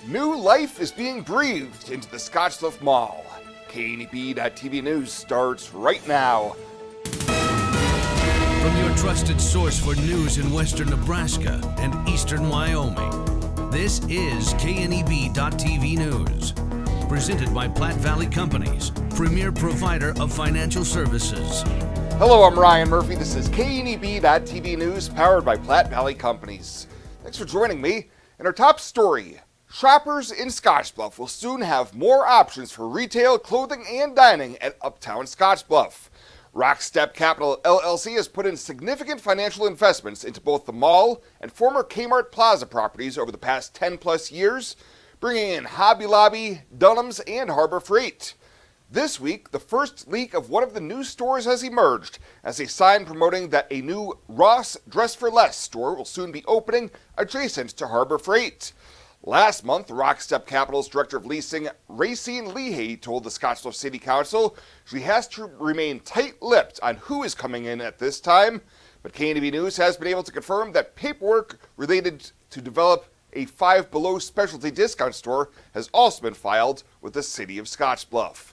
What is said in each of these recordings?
New life is being breathed into the Scottsbluff Mall. KNEB.TV News starts right now. From your trusted source for news in western Nebraska and eastern Wyoming, this is KNEB.TV News. Presented by Platte Valley Companies, premier provider of financial services. Hello, I'm Ryan Murphy. This is KNEB.TV News, powered by Platte Valley Companies. Thanks for joining me. In our top story, shoppers in Scottsbluff will soon have more options for retail, clothing, and dining at Uptown Scottsbluff. Rockstep Capital LLC has put in significant financial investments into both the mall and former Kmart Plaza properties over the past 10-plus years, bringing in Hobby Lobby, Dunham's, and Harbor Freight. This week, the first leak of one of the new stores has emerged as a sign promoting that a new Ross Dress for Less store will soon be opening adjacent to Harbor Freight. Last month, Rockstep Capital's Director of Leasing, Racine Leahy, told the Scottsbluff City Council she has to remain tight-lipped on who is coming in at this time, but KNEB News has been able to confirm that paperwork related to develop a Five Below specialty discount store has also been filed with the City of Scottsbluff.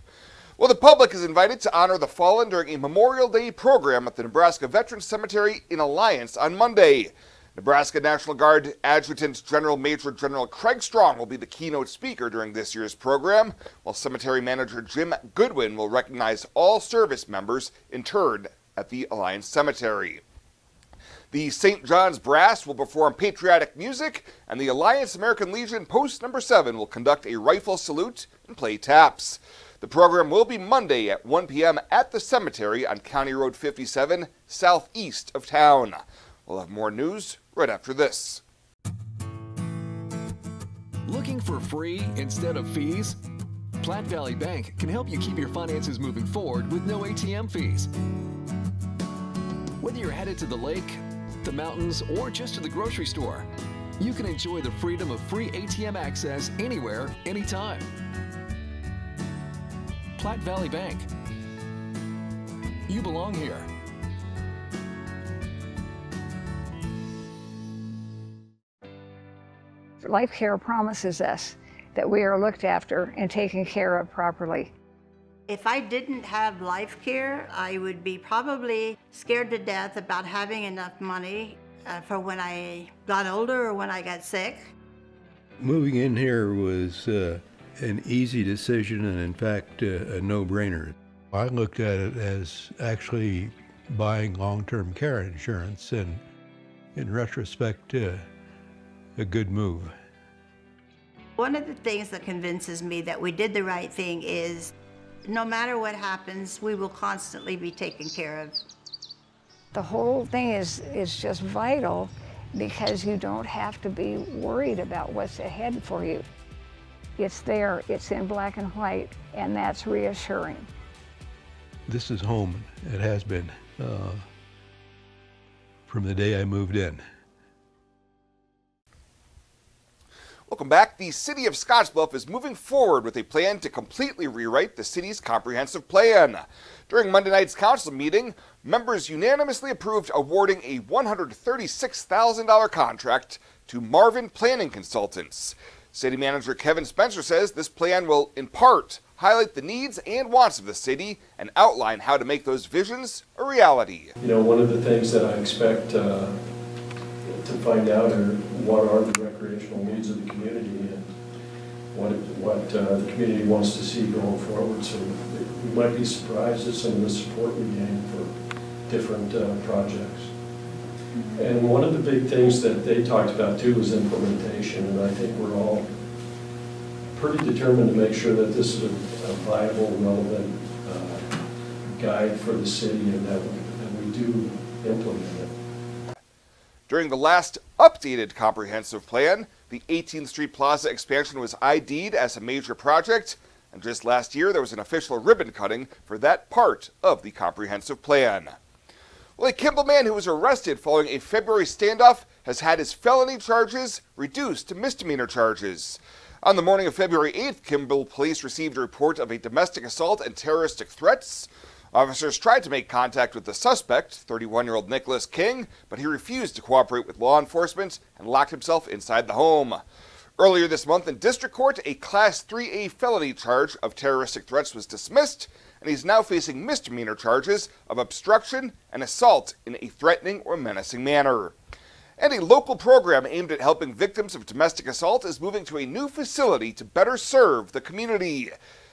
Well, the public is invited to honor the fallen during a Memorial Day program at the Nebraska Veterans Cemetery in Alliance on Monday. Nebraska National Guard Adjutant General Major General Craig Strong will be the keynote speaker during this year's program, while Cemetery Manager Jim Goodwin will recognize all service members interred at the Alliance Cemetery. The St. John's Brass will perform patriotic music, and the Alliance American Legion Post No. 7 will conduct a rifle salute and play taps. The program will be Monday at 1 p.m. at the cemetery on County Road 57, southeast of town. We'll have more news right after this. Looking for free instead of fees? Platte Valley Bank can help you keep your finances moving forward with no ATM fees. Whether you're headed to the lake, the mountains, or just to the grocery store, you can enjoy the freedom of free ATM access anywhere, anytime. Platte Valley Bank. You belong here. Life Care promises us that we are looked after and taken care of properly. If I didn't have Life Care, I would be probably scared to death about having enough money for when I got older or when I got sick. Moving in here was an easy decision and in fact a no-brainer. I looked at it as actually buying long-term care insurance and in retrospect a good move. One of the things that convinces me that we did the right thing is no matter what happens, we will constantly be taken care of. The whole thing is just vital because you don't have to be worried about what's ahead for you. It's there, it's in black and white, and that's reassuring. This is home. It has been from the day I moved in. Welcome back. The City of Scottsbluff is moving forward with a plan to completely rewrite the city's comprehensive plan. During Monday night's council meeting, members unanimously approved awarding a $136,000 contract to Marvin Planning Consultants. City Manager Kevin Spencer says this plan will, in part, highlight the needs and wants of the city and outline how to make those visions a reality. You know, one of the things that I expect to find out are what are the recreational needs of the community and what the community wants to see going forward. So we might be surprised at some of the support we gain for different projects. And one of the big things that they talked about too was implementation, and I think we're all pretty determined to make sure that this is a viable, relevant guide for the city and that we do implement it. During the last updated comprehensive plan, the 18th Street Plaza expansion was ID'd as a major project, and just last year there was an official ribbon cutting for that part of the comprehensive plan. Well, a Kimball man who was arrested following a February standoff has had his felony charges reduced to misdemeanor charges. On the morning of February 8th, Kimball police received a report of a domestic assault and terroristic threats. Officers tried to make contact with the suspect, 31-year-old Nicholas King, but he refused to cooperate with law enforcement and locked himself inside the home. Earlier this month in district court, a Class 3A felony charge of terroristic threats was dismissed, and he's now facing misdemeanor charges of obstruction and assault in a threatening or menacing manner. And a local program aimed at helping victims of domestic assault is moving to a new facility to better serve the community.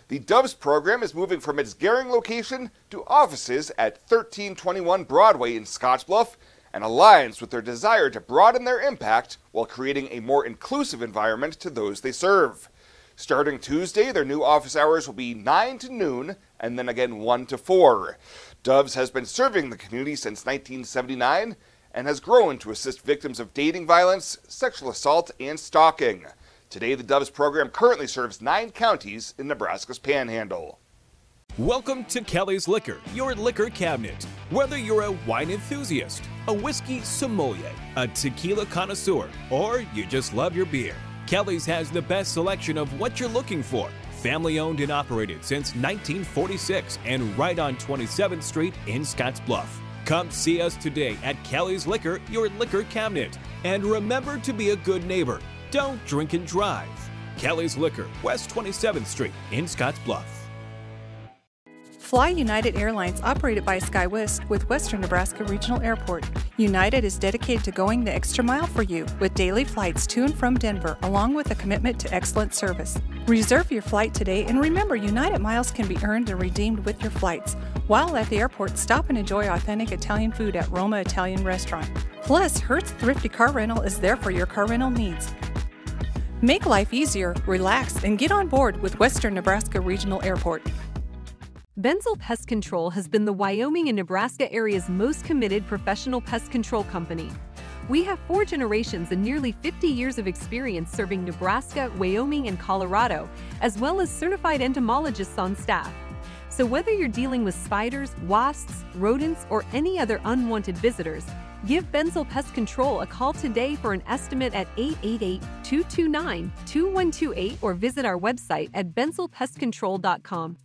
The Doves program is moving from its Gering location to offices at 1321 Broadway in Scottsbluff, and aligns with their desire to broaden their impact while creating a more inclusive environment to those they serve. Starting Tuesday, their new office hours will be 9 to noon and then again 1 to 4. Doves has been serving the community since 1979 and has grown to assist victims of dating violence, sexual assault, and stalking. Today, the Doves program currently serves 9 counties in Nebraska's Panhandle. Welcome to Kelly's Liquor, your liquor cabinet. Whether you're a wine enthusiast, a whiskey sommelier, a tequila connoisseur, or you just love your beer, Kelly's has the best selection of what you're looking for. Family owned and operated since 1946 and right on 27th Street in Scottsbluff. Come see us today at Kelly's Liquor, your liquor cabinet. And remember to be a good neighbor. Don't drink and drive. Kelly's Liquor, West 27th Street in Scottsbluff. Fly United Airlines, operated by SkyWest with Western Nebraska Regional Airport. United is dedicated to going the extra mile for you with daily flights to and from Denver, along with a commitment to excellent service. Reserve your flight today, and remember, United miles can be earned and redeemed with your flights. While at the airport, stop and enjoy authentic Italian food at Roma Italian Restaurant. Plus, Hertz Thrifty Car Rental is there for your car rental needs. Make life easier, relax, and get on board with Western Nebraska Regional Airport. Benzel Pest Control has been the Wyoming and Nebraska area's most committed professional pest control company. We have 4 generations and nearly 50 years of experience serving Nebraska, Wyoming, and Colorado, as well as certified entomologists on staff. So whether you're dealing with spiders, wasps, rodents, or any other unwanted visitors, give Benzel Pest Control a call today for an estimate at 888-229-2128 or visit our website at benzelpestcontrol.com.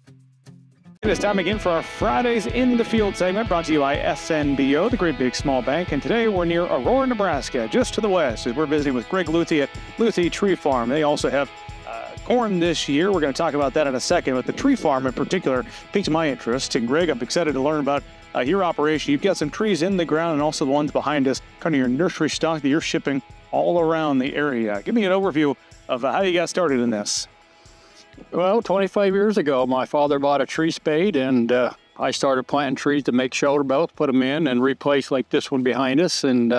It's time again for our Fridays in the Field segment, brought to you by SNBO, the Great Big Small Bank. And today we're near Aurora, Nebraska, just to the west, as we're visiting with Greg Luthi at Luthi Tree Farm. They also have corn this year. We're going to talk about that in a second, but the tree farm in particular piques my interest. And Greg, I'm excited to learn about your operation. You've got some trees in the ground and also the ones behind us, kind of your nursery stock that you're shipping all around the area. Give me an overview of how you got started in this. Well, 25 years ago, my father bought a tree spade, and I started planting trees to make shoulder belts, put them in, and replace like this one behind us. And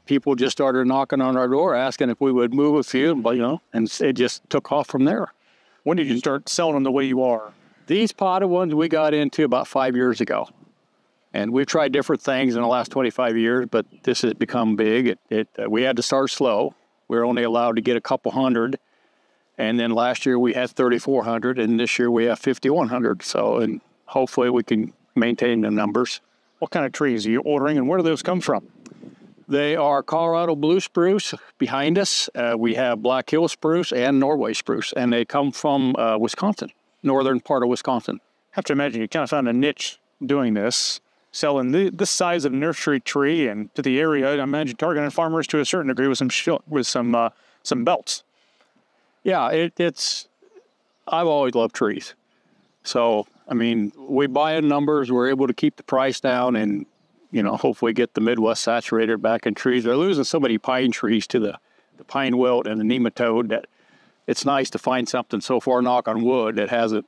people just started knocking on our door, asking if we would move a few, but, and it just took off from there. When did you start selling them the way you are? These potted ones we got into about 5 years ago. And we've tried different things in the last 25 years, but this has become big. We had to start slow. We were only allowed to get a couple hundred. And then last year we had 3,400, and this year we have 5,100. So, and hopefully we can maintain the numbers. What kind of trees are you ordering, and where do those come from? They are Colorado blue spruce behind us. We have Black Hill spruce and Norway spruce, and they come from Wisconsin, northern part of Wisconsin. I have to imagine you kind of found a niche doing this, selling this size of nursery tree and to the area. I imagine targeting farmers to a certain degree with some belts. Yeah, I've always loved trees. So, I mean, we buy in numbers, we're able to keep the price down and, hopefully get the Midwest saturated back in trees. They're losing so many pine trees to the pine wilt and the nematode that it's nice to find something so far, knock on wood, that hasn't,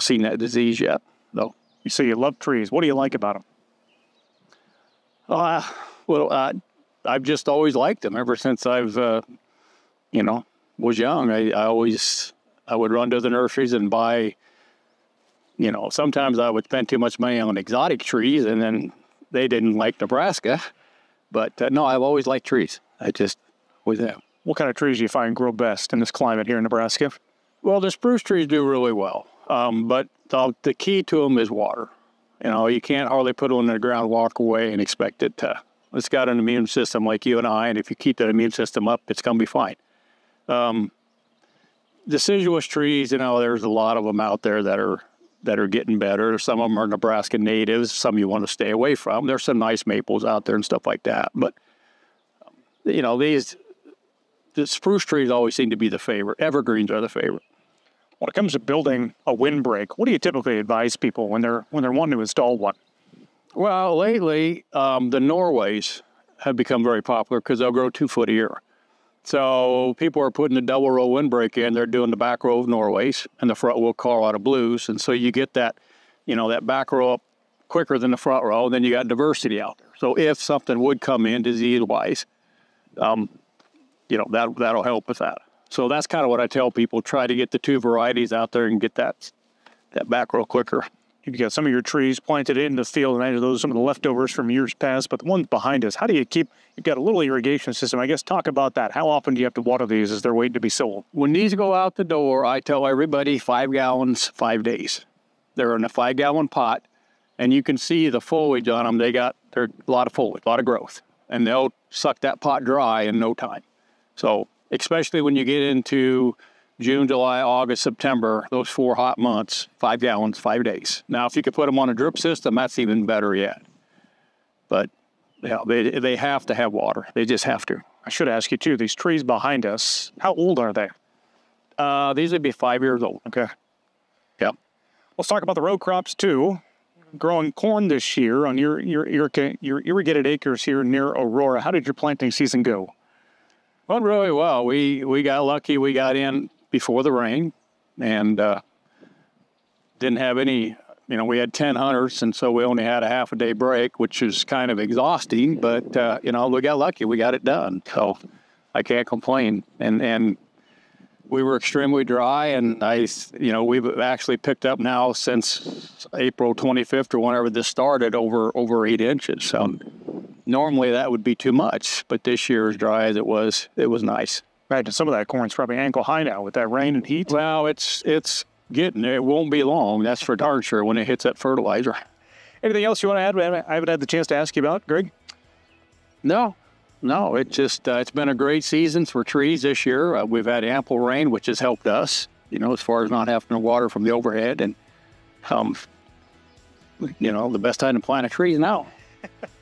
seen that disease yet, though. So you love trees. What do you like about them? I've just always liked them ever since I've, was young. I would run to the nurseries and buy, sometimes I would spend too much money on exotic trees, and then they didn't like Nebraska. But no, I've always liked trees. I just was there. What kind of trees do you find grow best in this climate here in Nebraska? Well, the spruce trees do really well, but the key to them is water. You can't hardly put them in the ground, walk away, and expect it to. It's got an immune system like you and I, and if you keep that immune system up, it's going to be fine. Deciduous trees, there's a lot of them out there that are getting better. Some of them are Nebraska natives. Some you want to stay away from. There's some nice maples out there and stuff like that. But, these the spruce trees always seem to be the favorite. Evergreens are the favorite. When it comes to building a windbreak, what do you typically advise people when they're wanting to install one? Well, lately, the Norways have become very popular because they'll grow 2 foot a year. So people are putting the double row windbreak in. They're doing the back row of Norways and the front row of Colorado Blues. And so you get that, you know, that back row up quicker than the front row. And then you got diversity out there. So if something would come in disease-wise, you know, that'll help with that. So that's kind of what I tell people. Try to get the 2 varieties out there and get that back row quicker. You've got some of your trees planted in the field, and those are some of the leftovers from years past, but the ones behind us, how do you keep, you've got a little irrigation system. I guess talk about that. How often do you have to water these as they're waiting to be sold? When these go out the door, I tell everybody 5 gallons, 5 days. They're in a 5-gallon pot, and you can see the foliage on them. They're a lot of foliage, a lot of growth, and they'll suck that pot dry in no time. So especially when you get into June, July, August, September, those 4 hot months, 5 gallons, 5 days. Now, if you could put them on a drip system, that's even better yet. But yeah, they have to have water. They just have to. I should ask you, too, these trees behind us, how old are they? These would be 5 years old. Okay. Yep. Let's talk about the row crops, too. Growing corn this year on your irrigated acres here near Aurora. How did your planting season go? Went really well. We got lucky. We got in before the rain and didn't have any, you know, we had 10 hunters, and so we only had a half a day break, which is kind of exhausting, but, you know, we got lucky. We got it done. So I can't complain. And we were extremely dry, and you know, we've actually picked up now since April 25th or whenever this started over 8 inches. So normally that would be too much, but this year, as dry as it was nice. Right, and some of that corn's probably ankle high now with that rain and heat. Well, it's getting there. It won't be long, that's for darn sure, when it hits that fertilizer. Anything else you want to add I haven't had the chance to ask you about, Greg? No, it's just, it's been a great season for trees this year. We've had ample rain, which has helped us, you know, as far as not having to water from the overhead. And, you know, the best time to plant a tree is now.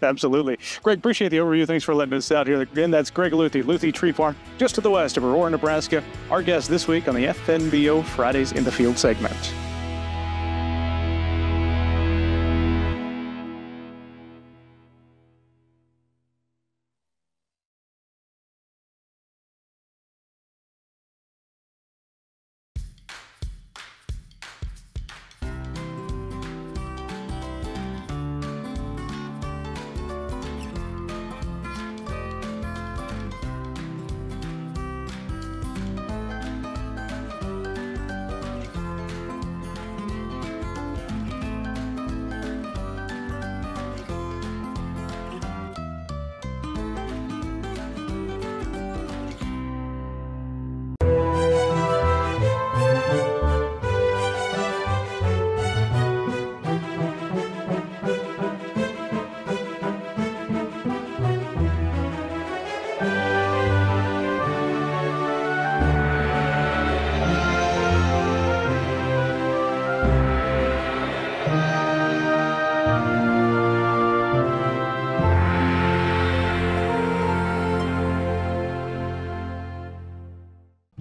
Absolutely. Greg, appreciate the overview. Thanks for letting us out here. Again, that's Greg Luthi, Luthi Tree Farm, just to the west of Aurora, Nebraska. Our guest this week on the FNBO Fridays in the Field segment.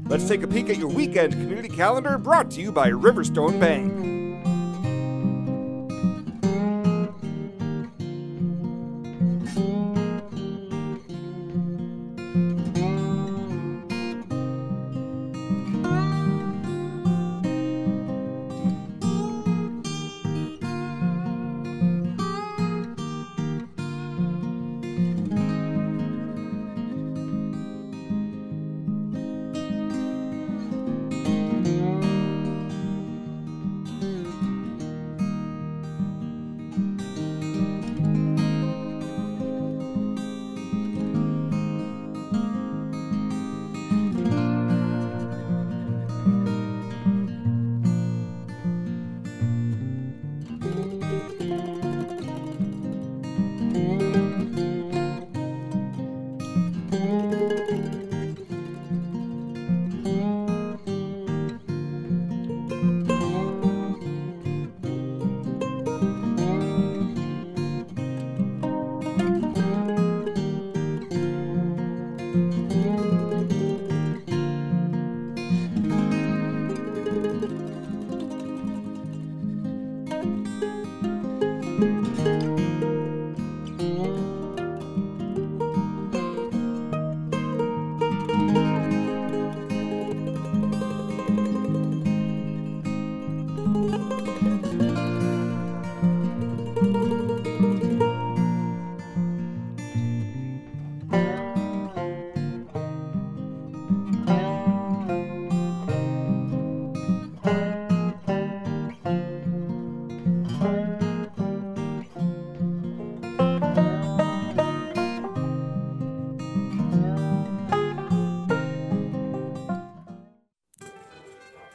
Let's take a peek at your weekend community calendar, brought to you by Riverstone Bank.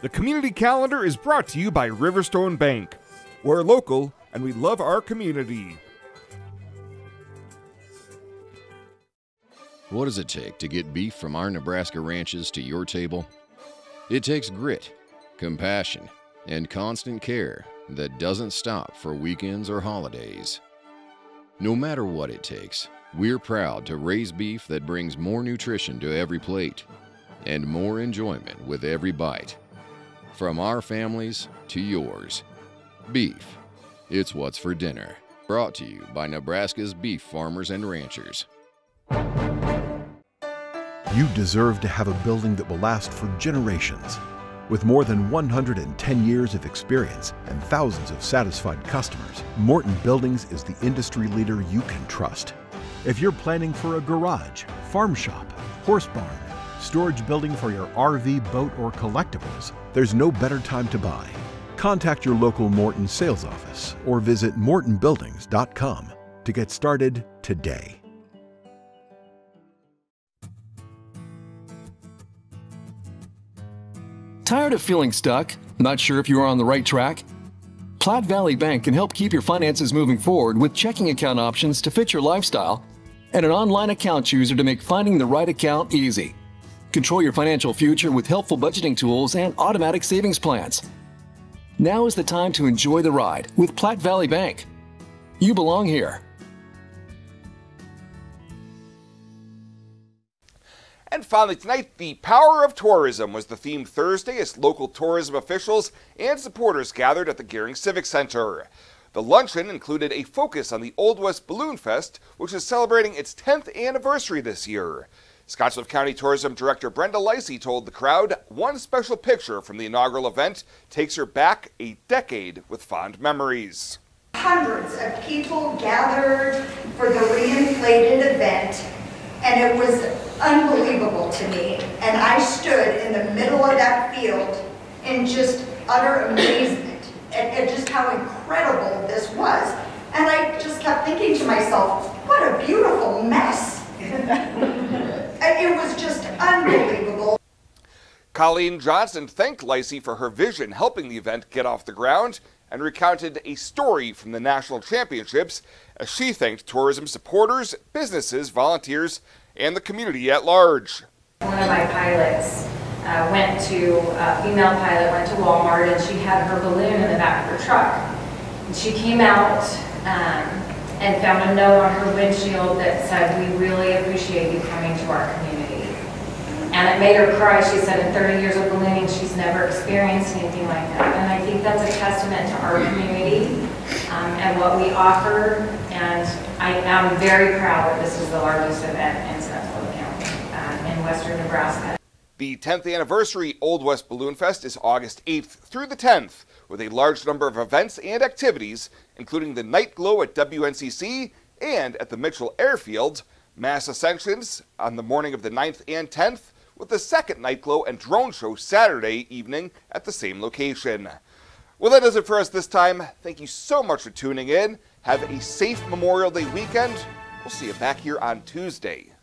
The community calendar is brought to you by Riverstone Bank. We're local and we love our community. What does it take to get beef from our Nebraska ranches to your table? It takes grit, compassion, and constant care that doesn't stop for weekends or holidays. No matter what it takes, we're proud to raise beef that brings more nutrition to every plate and more enjoyment with every bite. From our families to yours, beef, it's what's for dinner. Brought to you by Nebraska's beef farmers and ranchers. You deserve to have a building that will last for generations. With more than 110 years of experience and thousands of satisfied customers, Morton Buildings is the industry leader you can trust. If you're planning for a garage, farm shop, horse barn, storage building for your RV, boat, or collectibles, there's no better time to buy. Contact your local Morton sales office or visit mortonbuildings.com to get started today. Tired of feeling stuck? Not sure if you are on the right track? Platte Valley Bank can help keep your finances moving forward with checking account options to fit your lifestyle and an online account chooser to make finding the right account easy. Control your financial future with helpful budgeting tools and automatic savings plans. Now is the time to enjoy the ride with Platte Valley Bank. You belong here. And finally tonight, the power of tourism was the theme Thursday as local tourism officials and supporters gathered at the Gehring Civic Center. The luncheon included a focus on the Old West Balloon Fest, which is celebrating its 10th anniversary this year. Scottsbluff County Tourism Director Brenda Lacey told the crowd one special picture from the inaugural event takes her back a decade with fond memories. Hundreds of people gathered for the reinflated event, and it was unbelievable to me. And I stood in the middle of that field in just utter amazement at just how incredible this was. And I just kept thinking to myself, what a beautiful mess. It was just unbelievable. Colleen Johnson thanked Lacey for her vision helping the event get off the ground and recounted a story from the national championships as she thanked tourism supporters, businesses, volunteers, and the community at large. One of my pilots a female pilot went to Walmart and she had her balloon in the back of her truck. And she came out and found a note on her windshield that said, "We really appreciate you coming to our community." And it made her cry. She said in 30 years of ballooning, she's never experienced anything like that. And I think that's a testament to our community and what we offer. And I'm very proud that this is the largest event in Scottsbluff County in western Nebraska. The 10th anniversary Old West Balloon Fest is August 8th through the 10th, with a large number of events and activities, including the Night Glow at WNCC and at the Mitchell Airfield, mass ascensions on the morning of the 9th and 10th, with the second Night Glow and drone show Saturday evening at the same location. Well, that does it for us this time. Thank you so much for tuning in. Have a safe Memorial Day weekend. We'll see you back here on Tuesday.